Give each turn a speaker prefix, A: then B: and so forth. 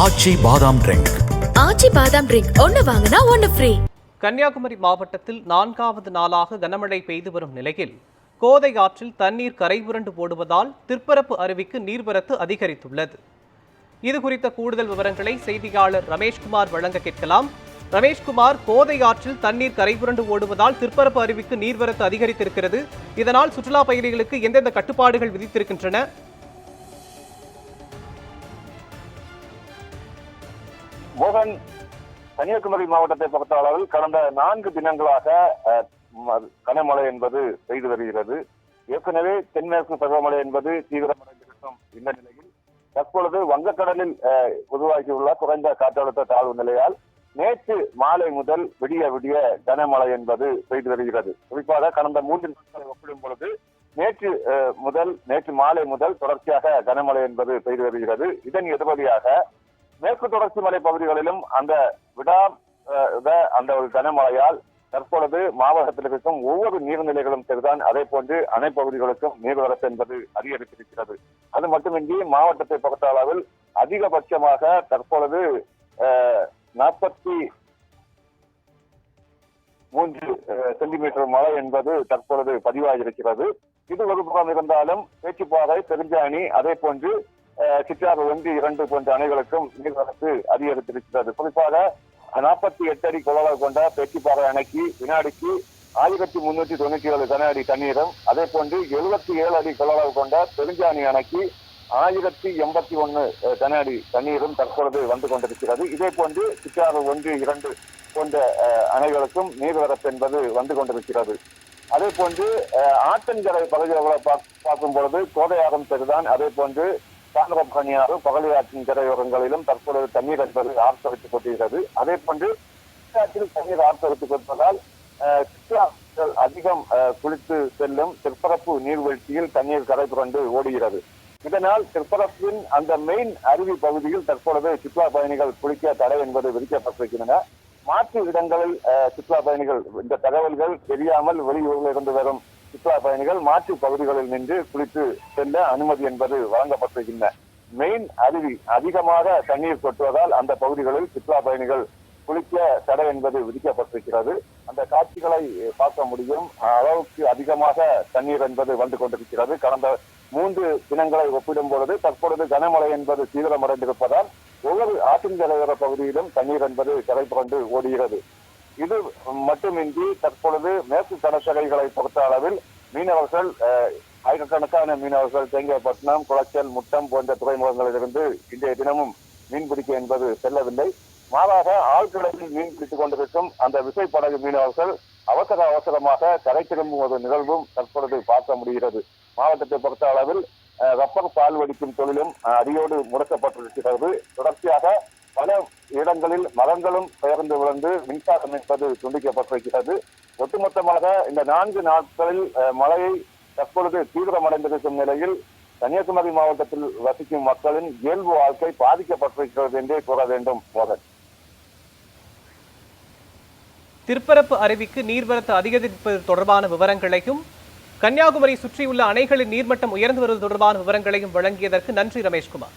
A: ஆச்சி பாதாம் ட்ரிங்க்.
B: ஆச்சி பாதாம் ட்ரிங்க் ஒன்னு வாங்கினா ஒன்னு ஃப்ரீ.
C: கன்னியாகுமரி மாவட்டத்தில் 4வது நாளாக கனமழை பெய்து வரும் நிலையில் கோதை ஆற்றில் தண்ணீர் கரைபுரண்டு ஓடுவதால் திற்பரப்பு அருவிக்கு நீர்வரத்து அதிகரித்துள்ளது. இது குறித்த கூடுதல் விவரங்களை செய்தியாளர் ரமேஷ்குமார் வழங்க கேட்கலாம். ரமேஷ்குமார், கோதை ஆற்றில் தண்ணீர் கரைபுரண்டு ஓடுவதால் திற்பரப்பு அருவிக்கு நீர்வரத்து அதிகரித்திருக்கிறது. இதனால் சுற்றுலா பயணிகளுக்கு எந்தெந்த கட்டுப்பாடுகள் விதித்திருக்கின்றன?
D: மோகன், கன்னியாகுமரி மாவட்டத்தை பொறுத்த அளவில் கடந்த 4 தினங்களாக கனமழை என்பது பெய்து வருகிறது. ஏற்கனவே தென்மேற்கு பருவமழை என்பது தீவிரமடைந்திருக்கும் இந்த நிலையில் தற்பொழுது வங்கக்கடலில் உருவாகியுள்ள குறைந்த காற்றழுத்த தாழ்வு நிலையால் நேற்று மாலை முதல் விடிய விடிய கனமழை என்பது பெய்து வருகிறது. குறிப்பாக கடந்த 3 நாட்களை ஒப்பிடும் பொழுது நேற்று மாலை முதல் தொடர்ச்சியாக கனமழை என்பது பெய்து வருகிறது. இதன் எதிரொலியாக மேற்கு தொடர்ச்சி மலை பகுதிகளிலும் அந்த ஒரு கனமழையால் தற்பொழுது மாவட்டத்தில் இருக்கும் ஒவ்வொரு நீர்நிலைகளும் சரிதான், அதே போன்று அணை பகுதிகளுக்கும் நீர்வரத்து என்பது அதிகரித்திருக்கிறது. அது மட்டுமின்றி மாவட்டத்தை பொறுத்த அளவில் அதிகபட்சமாக தற்பொழுது 43 சென்டிமீட்டர் மழை என்பது தற்பொழுது பதிவாகியிருக்கிறது. இது ஒரு புறம் இருந்தாலும் பேச்சிப்பாறை, பெருஞ்சாணி, அதே போன்று சிற்றாறு 1, 2 போன்ற அணைகளுக்கும் நீர்வரத்து அதிகரித்திருக்கிறது. குறிப்பாக 48 அடி கொள்ளளவு கொண்ட பேச்சிப்பாறை அணைக்கு வினாடிக்கு 1397 கன அடி தண்ணீரும், அதே போன்று 77 அடி கொள்ளளவு கொண்ட பெருஞ்சாணி அணைக்கு 1081 கன அடி தண்ணீரும் தற்பொழுது வந்து கொண்டிருக்கிறது. இதே போன்று சிற்றாறு 1, 2 போன்ற அணைகளுக்கும் நீர்வரத்து என்பது வந்து கொண்டிருக்கிறது. அதே போன்று ஆற்றங்கரை பகுதிகளை பார்க்கும் பொழுது கோதையாறும் சரிதான், அதே போன்று தாமிரபரணியாறு, பகலியாற்றின் கரையோரங்களிலும் தற்பொழுது தண்ணீர் என்பது ஆர்ப்பரித்துக் கொண்டிருக்கிறது. அதே போன்று தண்ணீர் ஆர்ப்பரித்துக் கொள்வதால் அதிகம் குளித்து செல்லும் திற்பரப்பு நீர்வீழ்ச்சியில் தண்ணீர் கரை புரண்டு ஓடுகிறது. இதனால் திற்பரப்பின் அந்த மெயின் அருவி பகுதியில் தற்பொழுது சுற்றுலா பயணிகள் குளிக்க தடை என்பது விதிக்கப்பட்டிருக்கின்றன. மாற்று இடங்களில் சுற்றுலா பயணிகள் இந்த தகவல்கள் தெரியாமல் வெளியூரில் இருந்து வரும் சுற்றுலா பயணிகள் மாற்று பகுதிகளில் நின்று குளித்து செல்ல அனுமதி என்பது வழங்கப்பட்டிருக்கின்றன. மெயின் அருவி அதிகமாக தண்ணீர் கொட்டுவதால் அந்த பகுதிகளில் சுற்றுலா பயணிகள் குளிக்க தடை என்பது விதிக்கப்பட்டிருக்கிறது. அந்த காட்சிகளை பார்க்க முடியும். அளவுக்கு அதிகமாக தண்ணீர் என்பது வந்து கொண்டிருக்கிறது. கடந்த 3 தினங்களை ஒப்பிடும் பொழுது தற்பொழுது கனமழை என்பது தீவிரமடைந்திருப்பதால் ஒவ்வொரு ஆற்றின் கரையோர பகுதியிலும் தண்ணீர் என்பது கரை புரண்டு ஓடுகிறது. இது மட்டுமின்றி தற்பொழுது மேற்கு கடற்கரைகளை பொறுத்த அளவில் மீனவர்கள் ஆயிரக்கணக்கான மீனவர்கள் தேங்காய்பட்டினம், குளச்சல், முட்டம் போன்ற துறைமுகங்களிலிருந்து இன்றைய தினமும் மீன்பிடிக்க என்பது செல்லவில்லை. மாறாக ஆழ்கடலில் மீன் பிடித்துக் கொண்டிருக்கும் அந்த விசைப்படகு மீனவர்கள் அவசரமாக கரை திரும்பும் ஒரு நிகழ்வும் தற்பொழுது பார்க்க முடிகிறது. மாவட்டத்தை பொறுத்த அளவில் ரப்பர் பால் வடிக்கும் தொழிலும் அடியோடு முடக்கப்பட்டிருக்கிறது. தொடர்ச்சியாக பல இடங்களில் மரங்களும் பெயர்ந்து விழுந்து மின்சாரம் என்பது துண்டிக்கப்பட்டிருக்கிறது. ஒட்டுமொத்தமாக இந்த 4 நாட்களில் மழையை தற்பொழுது தீவிரமடைந்திருக்கும் நிலையில் கன்னியாகுமரி மாவட்டத்தில் வசிக்கும் மக்களின் இயல்பு வாழ்க்கை பாதிக்கப்பட்டிருக்கிறது என்றே கூற வேண்டும். மோகன்,
C: திற்பரப்பு அருவிக்கு நீர்வரத்து அதிகரிப்பது தொடர்பான விவரங்களையும் கன்னியாகுமரி சுற்றியுள்ள அணைகளின் நீர்மட்டம் உயர்ந்து வருவது தொடர்பான விவரங்களையும் வழங்கியதற்கு நன்றி ரமேஷ்குமார்.